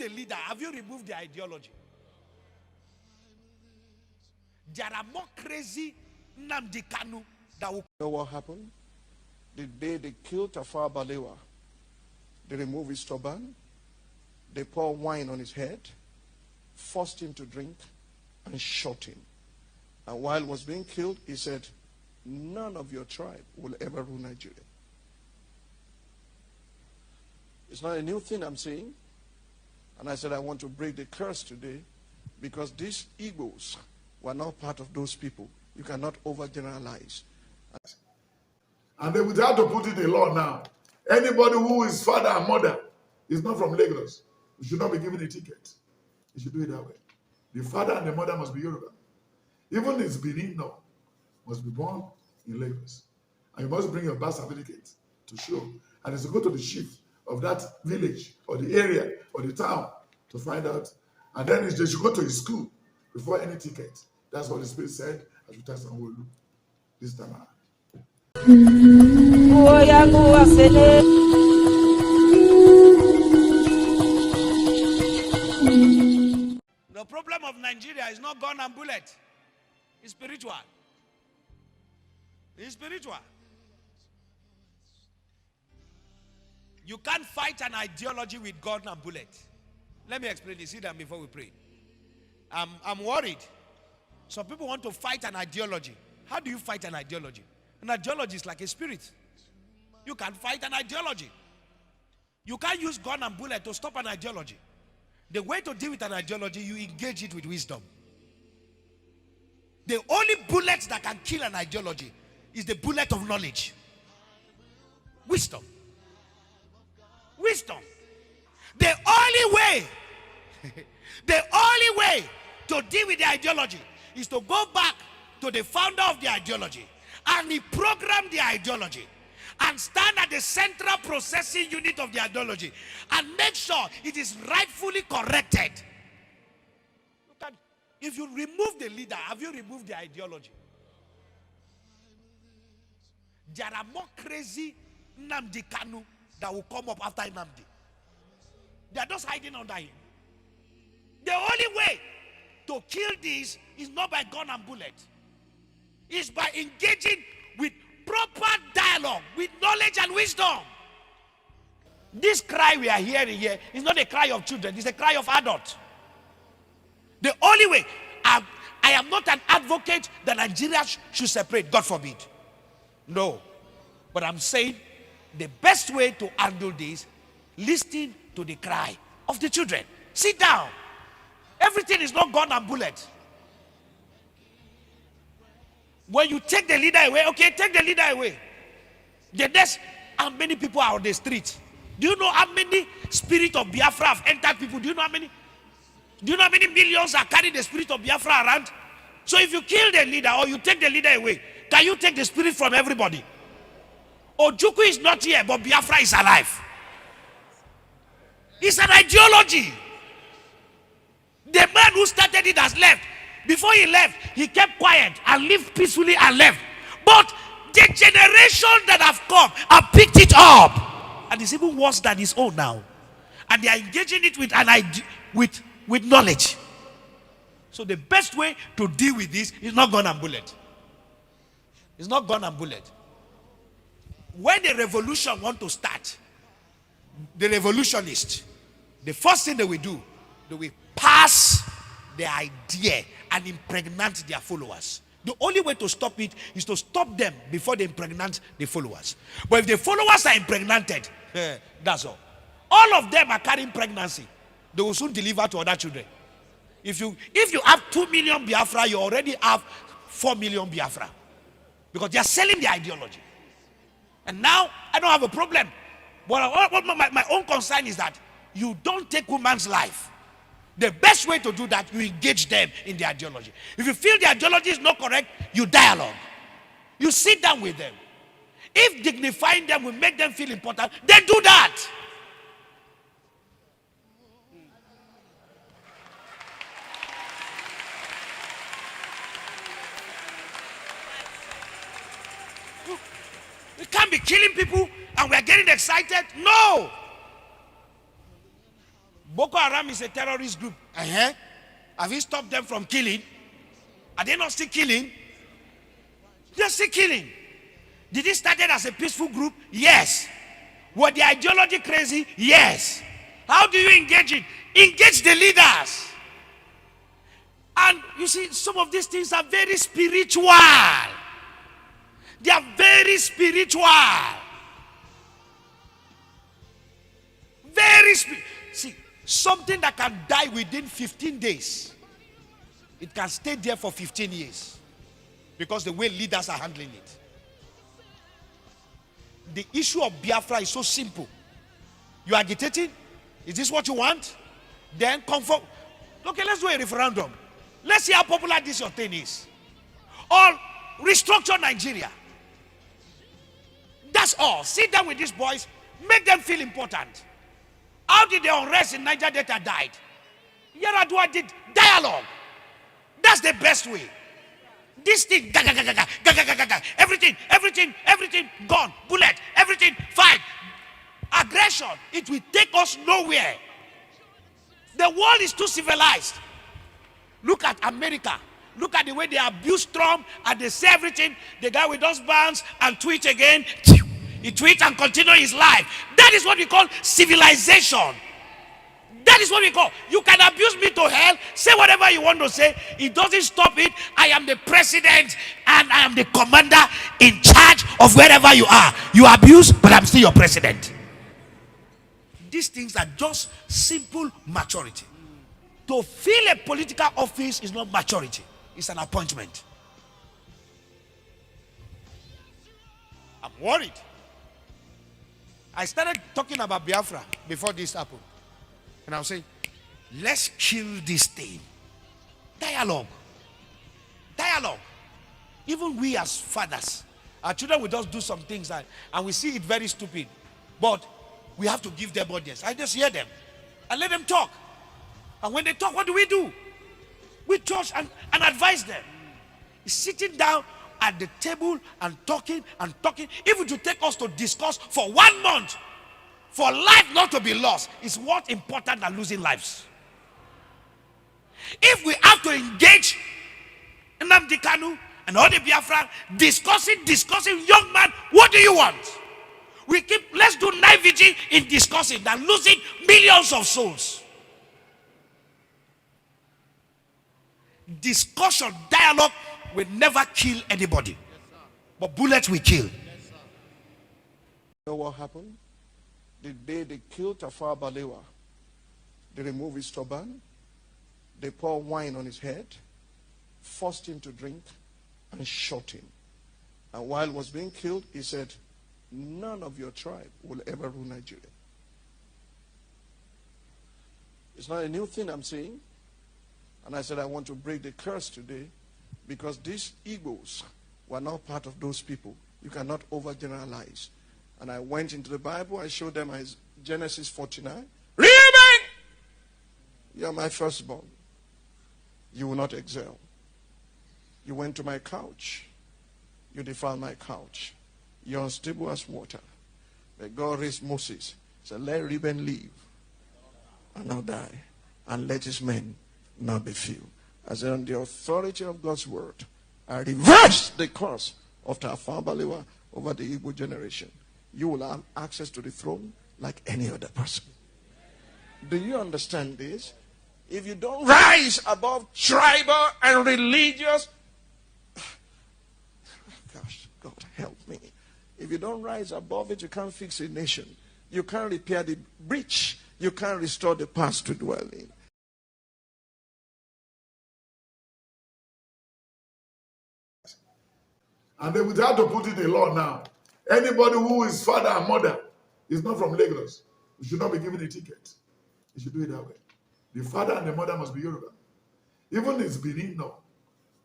the leader, have you removed the ideology? There are more crazy Nnamdi Kanu that will... You know what happened? The day they killed Tafawa Balewa, they removed his turban, they poured wine on his head, forced him to drink, and shot him. And while he was being killed, he said, none of your tribe will ever rule Nigeria. It's not a new thing I'm saying. And I said I want to break the curse today because these IGBOS were not part of those people. You cannot overgeneralize. And they would have to put it in law now. Anybody who is father and mother is not from Lagos, you should not be given a ticket. You should do it that way. The father and the mother must be Yoruba. Even his Benin now must be born in Lagos. And you must bring your birth certificate to show. And it's to go to the chief of that village or the area or the town to find out. And then they should go to his school before any ticket. That's what the Spirit said as we test and will look this time around. The problem of Nigeria is not gun and bullet. It's spiritual. It's spiritual. You can't fight an ideology with gun and bullet. Let me explain this. Sit down before we pray. I'm worried. Some people want to fight an ideology. How do you fight an ideology? An ideology is like a spirit. You can't fight an ideology. You can't use gun and bullet to stop an ideology. The way to deal with an ideology, you engage it with wisdom. The only bullet that can kill an ideology is the bullet of knowledge. Wisdom. Wisdom. The only way to deal with the ideology is to go back to the founder of the ideology and reprogram the ideology and stand at the central processing unit of the ideology and make sure it is rightfully corrected. If you remove the leader, have you removed the ideology? There are more crazy Nnamdi Kanu that will come up after Nnamdi. They are just hiding under him. The only way to kill this is not by gun and bullet. It's by engaging with proper dialogue, with knowledge and wisdom. This cry we are hearing here is not a cry of children, it's a cry of adults. The only way, I am not an advocate that Nigeria should separate, God forbid. No. But I'm saying the best way to handle this, listen to the cry of the children. Sit down. Everything is not gun and bullet. When you take the leader away, okay, take the leader away. The next, how many people are on the street? Do you know how many spirit of Biafra have entered people? Do you know how many? Do you know how many millions are carrying the spirit of Biafra around? So if you kill the leader or you take the leader away, can you take the spirit from everybody? Ojukwu is not here, but Biafra is alive. It's an ideology. The man who started it has left. Before he left, he kept quiet and lived peacefully and left. But the generation that have come have picked it up. And it's even worse than his own now. And they are engaging it with an idea, with knowledge. So the best way to deal with this is not gun and bullet. It's not gun and bullet. When the revolution want to start, the revolutionists, the first thing they will do, they will pass the idea and impregnate their followers. The only way to stop it is to stop them before they impregnate the followers. But if the followers are impregnated, that's all. All of them are carrying pregnancy. They will soon deliver to other children. If you have 2 million Biafra, you already have 4 million Biafra. Because they are selling the ideology. And now, I don't have a problem. But my own concern is that you don't take woman's life. The best way to do that, you engage them in the ideology. If you feel the ideology is not correct, you dialogue. You sit down with them. If dignifying them will make them feel important, then do that. We can't be killing people and we're getting excited. No. Boko Haram is a terrorist group. Have you stopped them from killing? Are they not still killing? They're still killing. Did it start as a peaceful group? Yes. Were the ideology crazy? Yes. How do you engage it? Engage the leaders. And you see, some of these things are very spiritual. They are very spiritual. See, something that can die within 15 days, it can stay there for 15 years because the way leaders are handling it. The issue of Biafra is so simple. You are agitating? Is this what you want? Then comfort. Okay, let's do a referendum. Let's see how popular this your thing is. Or restructure Nigeria. That's all. Sit down with these boys. Make them feel important. How did the unrest in Niger Delta died? Yaradua did dialogue. That's the best way. This thing, everything gone. Bullet, everything, fight. Aggression, it will take us nowhere. The world is too civilized. Look at America. Look at the way they abuse Trump and they say everything. The guy with those bands and tweet again. He tweets and continue his life. That is what we call civilization. That is what we call. You can abuse me to hell. Say whatever you want to say. It doesn't stop it. I am the president and I am the commander in charge of wherever you are. You abuse, but I'm still your president. These things are just simple maturity. To fill a political office is not maturity. It's an appointment. I'm worried. I started talking about Biafra before this happened. And I'll say, let's kill this thing. Dialogue. Dialogue. Even we as fathers, our children will just do some things and we see it very stupid. But we have to give them audience. I just hear them and let them talk. And when they talk, what do? We judge and advise them. Sitting down at the table and talking, even to take us to discuss for 1 month, for life not to be lost, is what important than losing lives. If we have to engage Nnamdi Kanu and all the Biafra discussing, young man, what do you want? Let's do night vigil in discussing than losing millions of souls. Discussion, dialogue will never kill anybody. But bullets will kill. You know what happened? The day they killed Tafawa Balewa, they removed his turban, they poured wine on his head, forced him to drink, and shot him. And while he was being killed, he said, none of your tribe will ever rule Nigeria. It's not a new thing I'm saying. And I said, I want to break the curse today because these IGBOS were not part of those people. You cannot overgeneralize. And I went into the Bible, I showed them Genesis 49. Reuben! You are my firstborn. You will not excel. You went to my couch. You defiled my couch. You're unstable as water. But God raised Moses. He said, let Reuben live and not die. And let his men not be few. I said, on the authority of God's word, I reverse the curse of Tafawa Balewa over the Igbo generation. You will have access to the throne like any other person. Do you understand this? If you don't rise above tribal and religious, gosh, God help me. If you don't rise above it, you can't fix a nation. You can't repair the breach. You can't restore the past to dwell in. And they would have to put it in law now. Anybody who is father and mother is not from Lagos, you should not be given a ticket. You should do it that way. The father and the mother must be Yoruba. Even his Benin now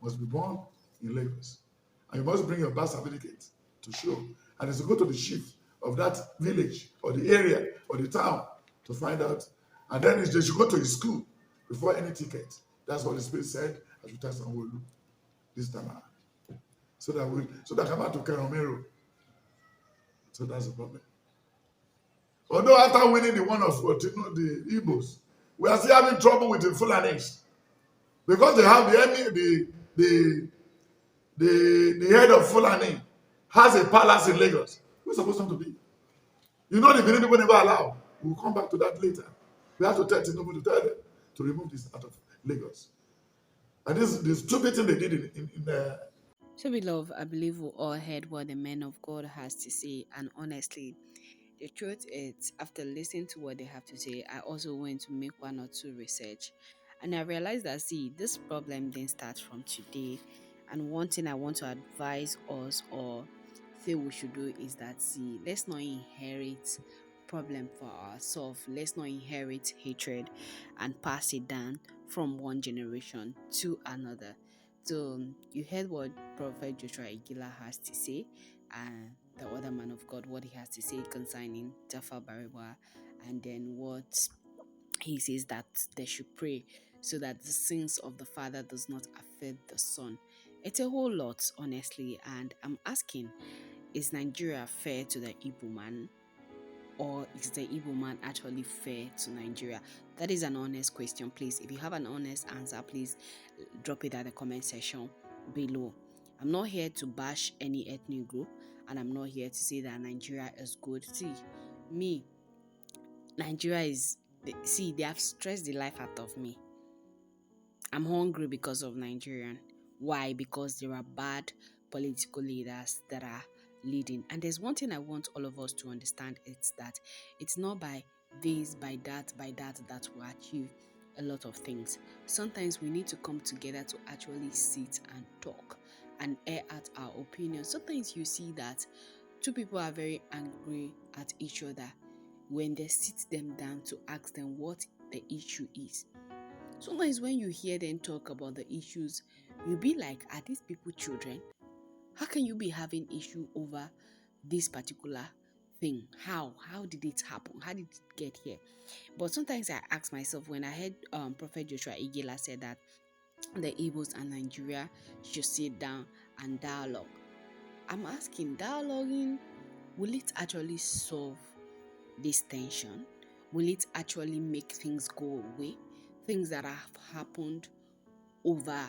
must be born in Lagos. And you must bring your birth certificate to show. And it's to go to the chief of that village or the area or the town to find out. And then they should go to his school before any ticket. That's what the Spirit said as we test and will this time around. So that come out to Keromero. So that's the problem. Although after winning the one of the IGBOS, We are still having trouble with the Fulanis because they have the enemy, the head of Fulani has a palace in Lagos. Who's supposed not to be? You know the Benin people never allow. We'll come back to that later. We have to tell Tinubu to tell them to remove this out of Lagos. And this is the stupid thing they did in So, beloved, I believe we all heard what the man of God has to say, and honestly, the truth is, after listening to what they have to say, I also went to make one or two research, and I realized that see, this problem didn't start from today. And one thing I want to advise us or say we should do is that see, let's not inherit problem for ourselves. Let's not inherit hatred and pass it down from one generation to another. So you heard what Prophet Joshua Iginla has to say, and the other man of God, what he has to say concerning Jaffa Bariwa, and then what he says that they should pray so that the sins of the father does not affect the son. It's a whole lot, honestly, and I'm asking, is Nigeria fair to the Igbo man? Or is the Igbo man actually fair to Nigeria? That is an honest question, please. If you have an honest answer, please drop it at the comment section below. I'm not here to bash any ethnic group, and I'm not here to say that Nigeria is good. See, me, Nigeria is, see, they have stressed the life out of me. I'm hungry because of Nigerian. Why? Because there are bad political leaders that are leading. And there's one thing I want all of us to understand, it's that it's not by this, by that that we achieve a lot of things. Sometimes we need to come together to actually sit and talk and air out our opinions. Sometimes you see that two people are very angry at each other when they sit them down to ask them what the issue is. Sometimes when you hear them talk about the issues, you'll be like, are these people children? How can you be having issue over this particular thing? How did it happen? How did it get here? But sometimes I ask myself, when I heard Prophet Joshua Iginla said that the Igbos and Nigeria should sit down and dialogue, I'm asking, dialoguing, will it actually solve this tension? Will it actually make things go away? Things that have happened over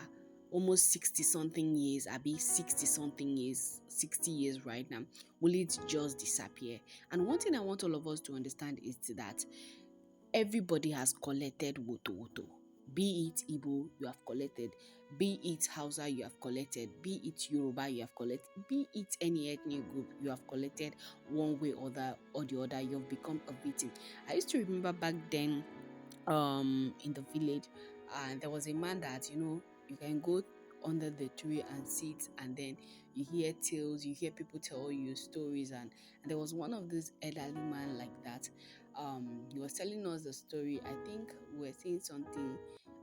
almost 60 something years, Abi 60 something years, 60 years right now, will it just disappear? And one thing I want all of us to understand is that everybody has collected woto. Be it Igbo, you have collected. Be it Hausa, you have collected. Be it Yoruba, you have collected. Be it any ethnic group, you have collected one way or the other. You've become a victim. I used to remember back then, in the village, and there was a man that you can go under the tree and sit, and then you hear tales, you hear people tell you stories, and there was one of these elderly man like that. He was telling us the story. I think we were saying something.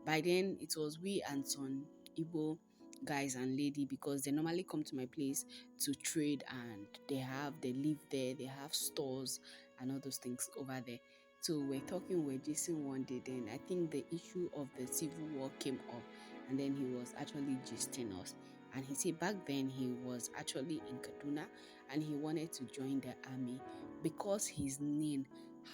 By then it was we and some Igbo guys and lady, because they normally come to my place to trade, and they live there, they have stores and all those things over there. So we're talking, we're gisting one day, then I think the issue of the civil war came up, and then he was actually gisting us. And he said back then he was actually in Kaduna, and he wanted to join the army because his name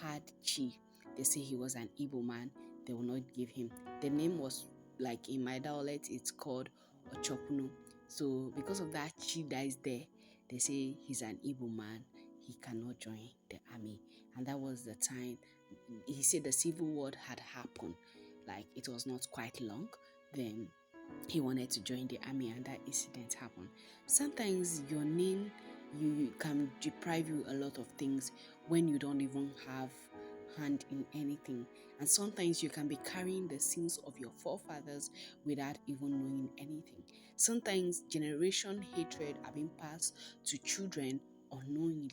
had Chi. They say he was an Igbo man, they will not give him. The name was, like in my dialect, it's called Ochopunu. So because of that Chi that is there, they say he's an Igbo man, he cannot join the army. And that was the time he said the civil war had happened. Like it was not quite long. Then he wanted to join the army, and that incident happened. Sometimes your name you can deprive you a lot of things when you don't even have hand in anything. And sometimes you can be carrying the sins of your forefathers without even knowing anything. Sometimes generation hatred are being passed to children unknowingly.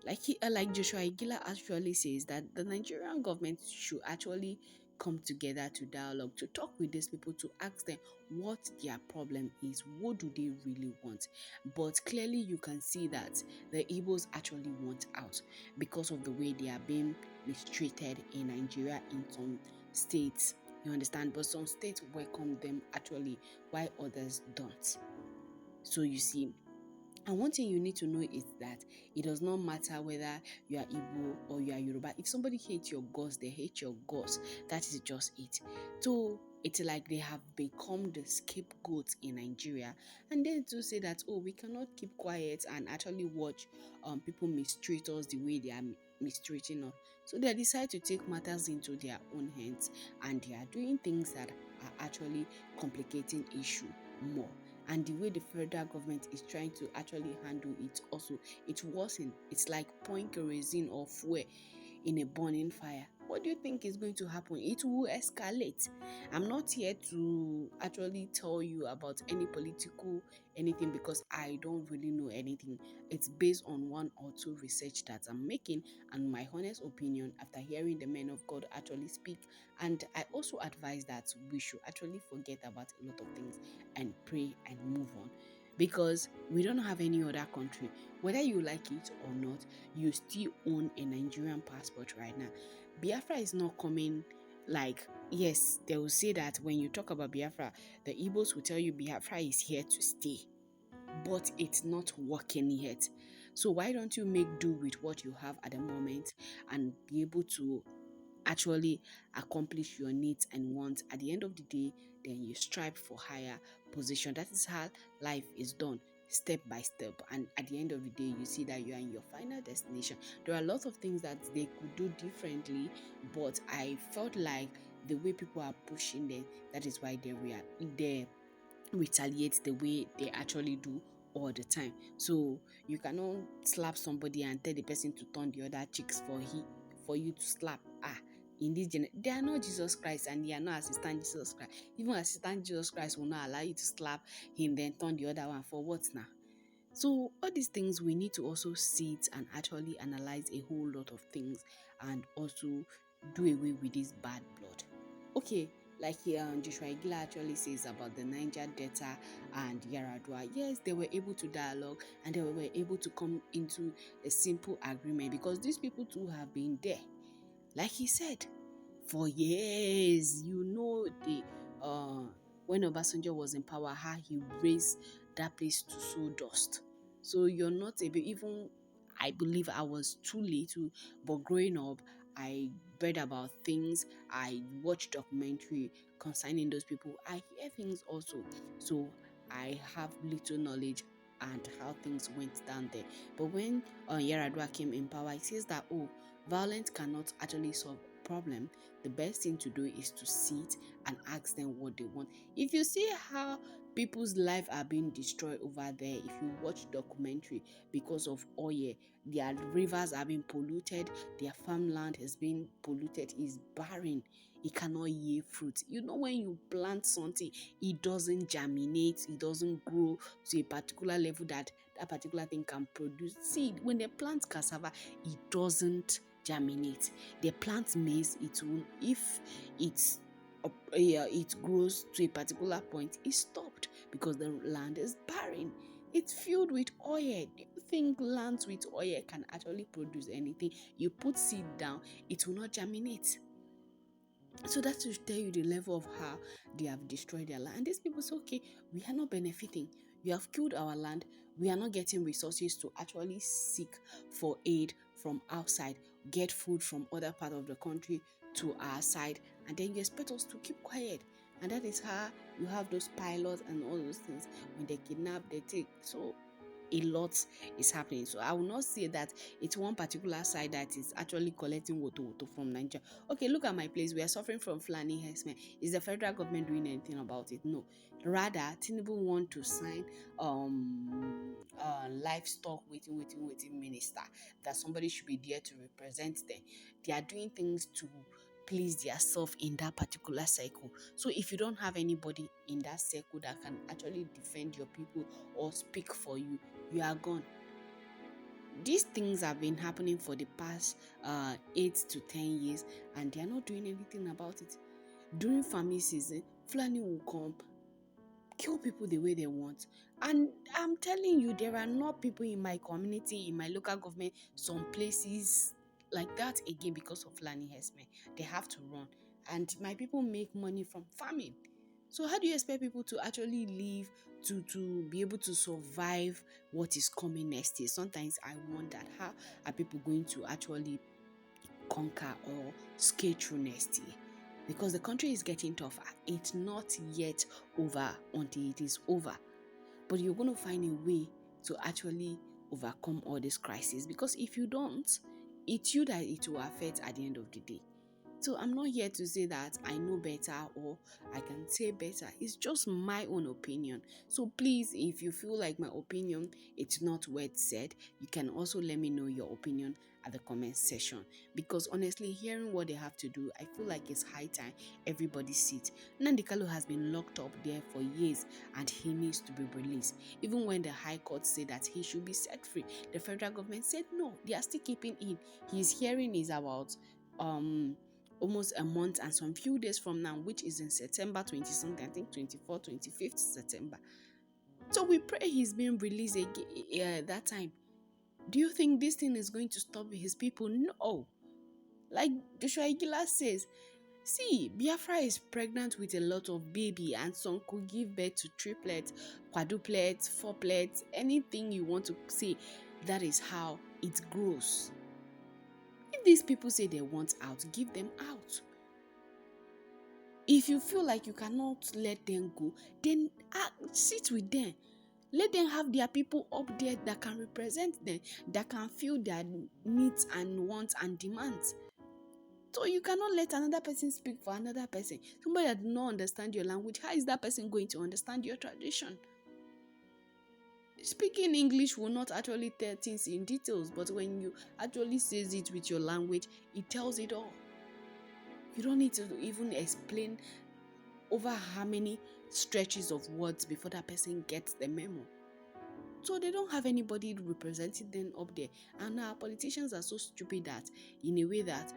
Like Joshua Iginla actually says that the Nigerian government should actually come together to dialogue, to talk with these people, to ask them what their problem is, what do they really want. But clearly you can see that the Igbos actually want out because of the way they are being mistreated in Nigeria in some states. You understand? But some states welcome them actually, while others don't. So you see, And one thing you need to know is that it does not matter whether you are Igbo or you are Yoruba. If somebody hates your gods, they hate your gods. That is just it. So it's like they have become the scapegoats in Nigeria. And then to say that, oh, we cannot keep quiet and actually watch people mistreat us the way they are mistreating us. So they decide to take matters into their own hands, and they are doing things that are actually complicating issue more. And the way the federal government is trying to actually handle it also, it's worsening. It's like pouring kerosene or fuel in a burning fire. What do you think is going to happen? It will escalate. I'm not here to actually tell you about any political anything, because I don't really know anything. It's based on one or two research that I'm making and my honest opinion after hearing the men of God actually speak. And I also advise that we should actually forget about a lot of things and pray and move on, because we don't have any other country. Whether you like it or not, you still own a Nigerian passport right now. Biafra is not coming. Like, yes, they will say that when you talk about Biafra, the Igbos will tell you Biafra is here to stay, but it's not working yet. So why don't you make do with what you have at the moment and be able to actually accomplish your needs and wants? At the end of the day, then you strive for higher position. That is how life is done, step by step. And at the end of the day, you see that you are in your final destination. There are a lot of things that they could do differently, but I felt like the way people are pushing them, that is why they retaliate the way they actually do all the time. So you cannot slap somebody and tell the person to turn the other cheeks for you to slap. In this they are not Jesus Christ, and they are not assistant Jesus Christ. Even assistant Jesus Christ will not allow you to slap him then turn the other one. For what now? So all these things we need to also sit and actually analyze a whole lot of things, and also do away with this bad blood. Okay, like Joshua Iginla actually says about the Niger Delta and Yaradua. Yes, they were able to dialogue, and they were able to come into a simple agreement, because these people too have been there. Like he said, for years, the when Obasanjo was in power, how he raised that place to sawdust. So you're not able, even I believe I was too little, but growing up, I read about things, I watched documentary concerning those people, I hear things also. So I have little knowledge and how things went down there. But when Yaradua came in power, it says that, oh, violence cannot actually solve problem. The best thing to do is to sit and ask them what they want. If you see how people's life are being destroyed over there, if you watch documentary, because of oil, their rivers are being polluted, their farmland has been polluted, is barren, it cannot yield fruit. When you plant something, it doesn't germinate, it doesn't grow to a particular level that particular thing can produce seed. When they plant cassava, it doesn't germinate. They plant maize, it will, if it's it grows to a particular point, it's stopped because the land is barren. It's filled with oil. Do you think lands with oil can actually produce anything? You put seed down, it will not germinate. So that should tell you the level of how they have destroyed their land. And these people say, okay, we are not benefiting. We have killed our land. We are not getting resources to actually seek for aid from outside, get food from other part of the country to our side, and then you expect us to keep quiet. And that is how you have those pilots and all those things. When they kidnap, they take. So a lot is happening. So I will not say that it's one particular side that is actually collecting woto from Nigeria. Okay, look at my place. We are suffering from Fulani herdsmen. Is the federal government doing anything about it? No. Rather, Tinubu want to sign livestock waiting minister, that somebody should be there to represent them. They are doing things to please themselves in that particular cycle. So if you don't have anybody in that circle that can actually defend your people or speak for you, you are gone. These things have been happening for the past 8 to 10 years, and they are not doing anything about it. During farming season, Fulani will come, kill people the way they want. And I'm telling you, there are not people in my community, in my local government, some places like that again because of Fulani herdsmen. They have to run. And my people make money from farming. So how do you expect people to actually live, to be able to survive what is coming next year? Sometimes I wonder, how are people going to actually conquer or scale through next year? Because the country is getting tougher. It's not yet over until it is over. But you're going to find a way to actually overcome all these crises, because if you don't, it's you that it will affect at the end of the day. So I'm not here to say that I know better or I can say better. It's just my own opinion. So please, if you feel like my opinion it's not worth said, you can also let me know your opinion at the comment section. Because honestly, hearing what they have to do, I feel like it's high time everybody sits. Nnamdi Kanu has been locked up there for years and he needs to be released. Even when the High Court said that he should be set free, the federal government said no, they are still keeping him. His hearing is about almost a month and some few days from now, which is in September 20 something, I think 24th, 25th September. So we pray he's being released again that time. Do you think this thing is going to stop his people? No. Like Joshua Iginla says, see, Biafra is pregnant with a lot of baby, and some could give birth to triplets, quadruplets, fourplets, anything you want to say. That is how it grows. If these people say they want out, give them out. If you feel like you cannot let them go, then sit with them. Let them have their people up there that can represent them, that can feel their needs and wants and demands. So you cannot let another person speak for another person. Somebody that does not understand your language, how is that person going to understand your tradition? Speaking English will not actually tell things in details, but when you actually say it with your language, it tells it all. You don't need to even explain over how many stretches of words before that person gets the memo. So they don't have anybody representing them up there. And our politicians are so stupid that, in a way, that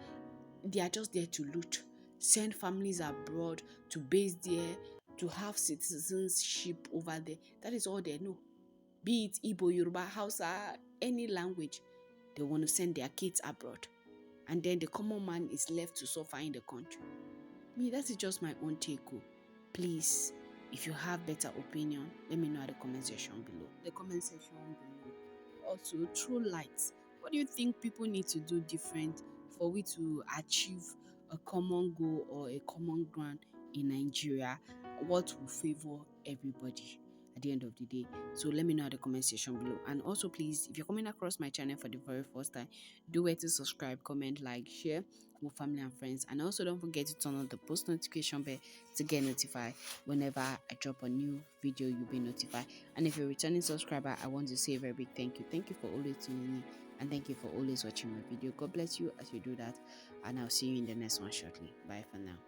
they are just there to loot, send families abroad, to base there, to have citizenship over there. That is all they know. Be it Igbo, Yoruba, Hausa, any language, they want to send their kids abroad. And then the common man is left to suffer in the country. Me, that is just my own take. Please, if you have better opinion, let me know at the comment section below. Also, throw lights. What do you think people need to do different for we to achieve a common goal or a common ground in Nigeria? What will favor everybody at the end of the day? So let me know at the comment section below. And also, please, if you're coming across my channel for the very first time, do wait to subscribe, comment, like, share with family and friends. And also don't forget to turn on the post notification bell to get notified whenever I drop a new video. You'll be notified. And if you're a returning subscriber, I want to say a very big thank you. Thank you for always tuning in, and thank you for always watching my video. God bless you as you do that, and I'll see you in the next one shortly. Bye for now.